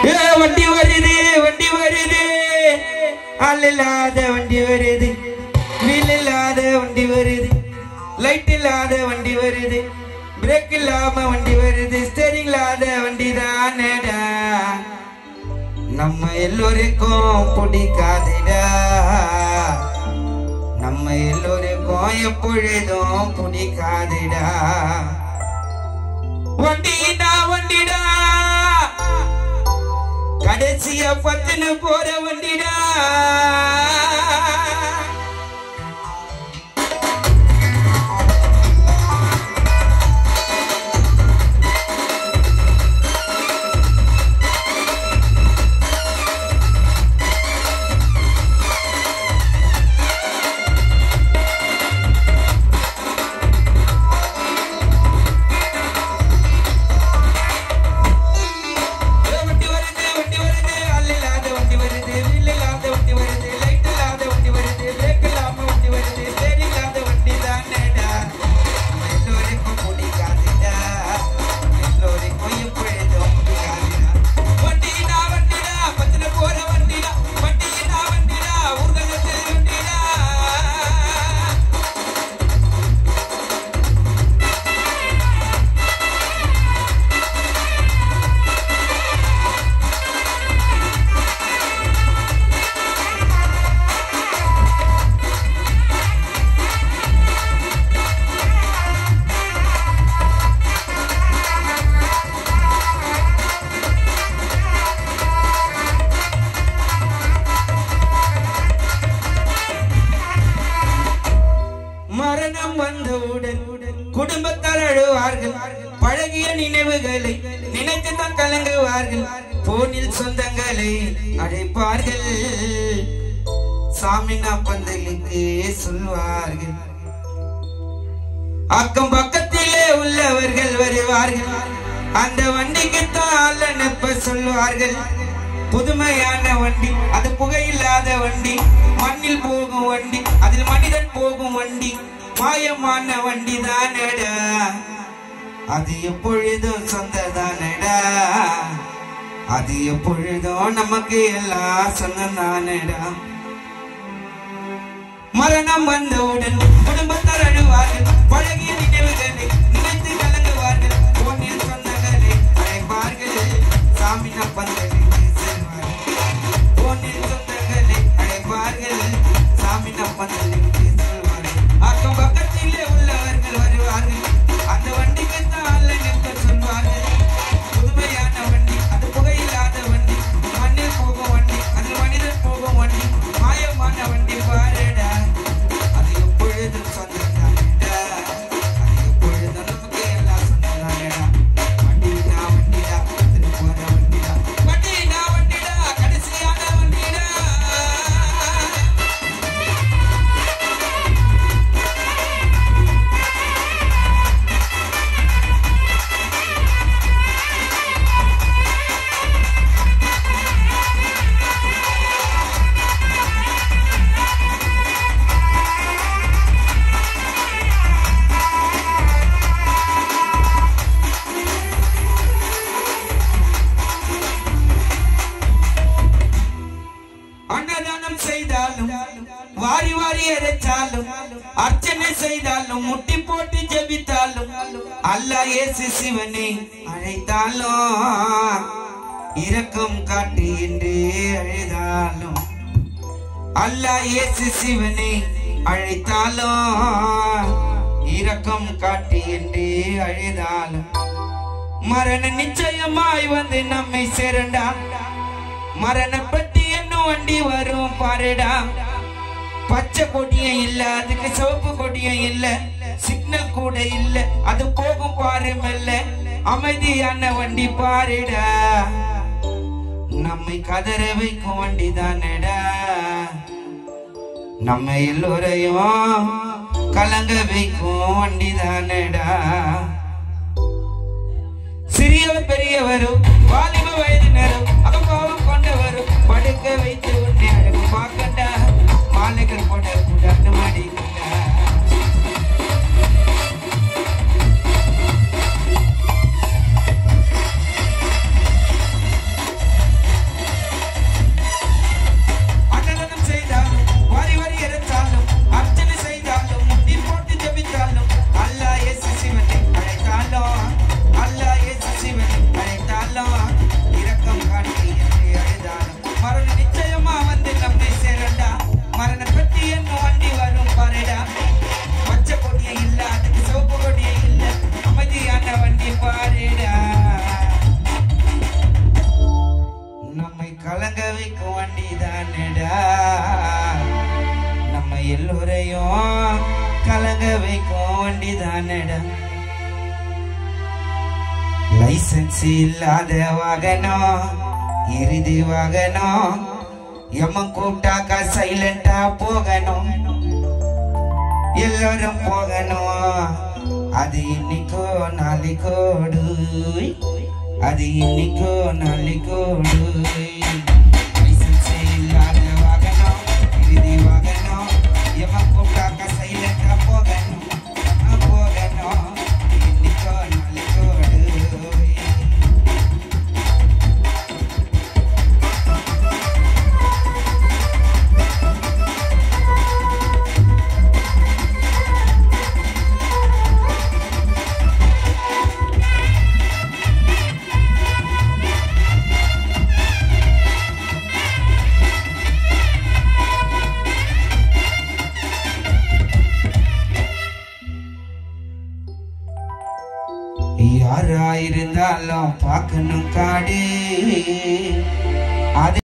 வண்டி வருது வண்டி வருது ஆள் இல்லாத வண்டி வருது வீல் இல்லாத வண்டி வருது லைட் இல்லாத வண்டி வருது பிரேக் இல்லாம வண்டி வருது ஸ்டீரிங் இல்லாத வண்டி தானடா நம்ம எல்லோருக்கும் பிடிக்காதடா நம்ம எல்லோருக்கும் எப்பொழுதும் பிடிக்காதடா வண்டிடா வண்டிடா கடைசியா பத்துன்னு போற வண்டிடா குடும்பத்தார் அழுவார்கள் பழகிய நினைவுகளை நினைத்துதான் கலங்குவார்கள் போனில் சொந்தங்களை அழைப்பார்கள் சாமினா பந்தலுக்கு சொல்வார்கள் அக்கம் பக்கத்திலே உள்ளவர்கள் வருவார்கள் அந்த வண்டிக்கு தான் அனுப்ப சொல்வார்கள் புதுமையான வண்டி அது புகையில்லாத வண்டி மண்ணில் போகும் வண்டி அதில் மனிதன் போகும் வண்டி மாயமான வண்டி தானடா அது எப்பொழுதும் சொந்ததானடா அது எப்பொழுதும் நமக்கு எல்லாம் சொந்ததானடா மரணம் வந்தவுடன் குடும்பத்தார் அழுவார்கள் பழகிய நினைவுகளை நினைத்து கலங்குவார்கள் போனில் சொந்தங்களை அழைப்பார்கள் சாமினா பந்தலுக்கு செல்வார்கள் போனில் சொந்தங்களை அழைப்பார்கள் சாமினா பந்தலுக்கு அக்கம் பக்கத்திலே உள்ளவர்கள் வருவார்கள் அந்த வண்டிக்கு தான் நிற்க சொல்வார்கள் புதுமையான வண்டி அது புகையில்லாத வண்டி மண்ணில் போகும் வண்டி அது மனிதன் போகும் வண்டி மாயமான வண்டி பாருடா அது எப்பொழுதும் சொந்ததானடா அது எப்பொழுதும் நமக்கு எல்லாம் சொந்ததானடா வண்டிடா வண்டிடா போற வண்டிடா வண்டிடா வண்டிடா கடைசியான வண்டிடா அன்னதானம் செய்தாலும் வாரி வாரி எரைச்சாலும் அர்ச்சனை செய்தாலும் முட்டி போட்டு ஜெபித்தாலும் அல்லாஹ் இயேசு சிவனை அழைத்தாலும் இரக்கம் காட்டு என்று அழைத்தாலும் அல்லாஹ் இயேசு சிவனை அழைத்தாலும் இரக்கம் காட்டு என்று அழைத்தாலும் மரண நிச்சயமாய் வந்து நம்மை சேரண்டா மரணப்பட்டு என்ன வண்டி வரும் பாருடா பச்சை கொடியும் இல்ல அதுக்கு சிவப்பு கொடியும் இல்ல சிக்னல் கூட இல்ல அது போகும் பாரு மெல்ல அமைதியான வண்டி பாருடா நம்மை கதற வைக்கும் வண்டி தானடா நம்ம எல்லோரையும் கலங்க வைக்கும் வண்டி தானடா சிறியவர் பெரியவரும் வாலிப வயதினரும் அகம்பாவம் கொண்டவரும் படுக்க வைத்து உன்னை அழகு பார்க்கண்டா மாலைகள் போட கூடாது மாடிக்கண்டா தானடா லைசன்ஸ் இல்லாத வாகனம் இறுதி வாகனம் எம்மன் கூப்பிட்டாக்கா சைலண்டா போகணும் எல்லாரும் போகணும் அது இன்னைக்கோ நாளைக்கோடு அது இன்னைக்கோ நாளைக்கோடு லைசன்ஸ் இல்லாத வாகனம் இறுதி வாகனம் எம்மன் கூப்பிட்டாக்கா சைலண்டா போகணும் போகணும் இன்னைக்கோ நாளைக்கோடு யாராயிருந்தாலும் பார்க்கணும் காடு அது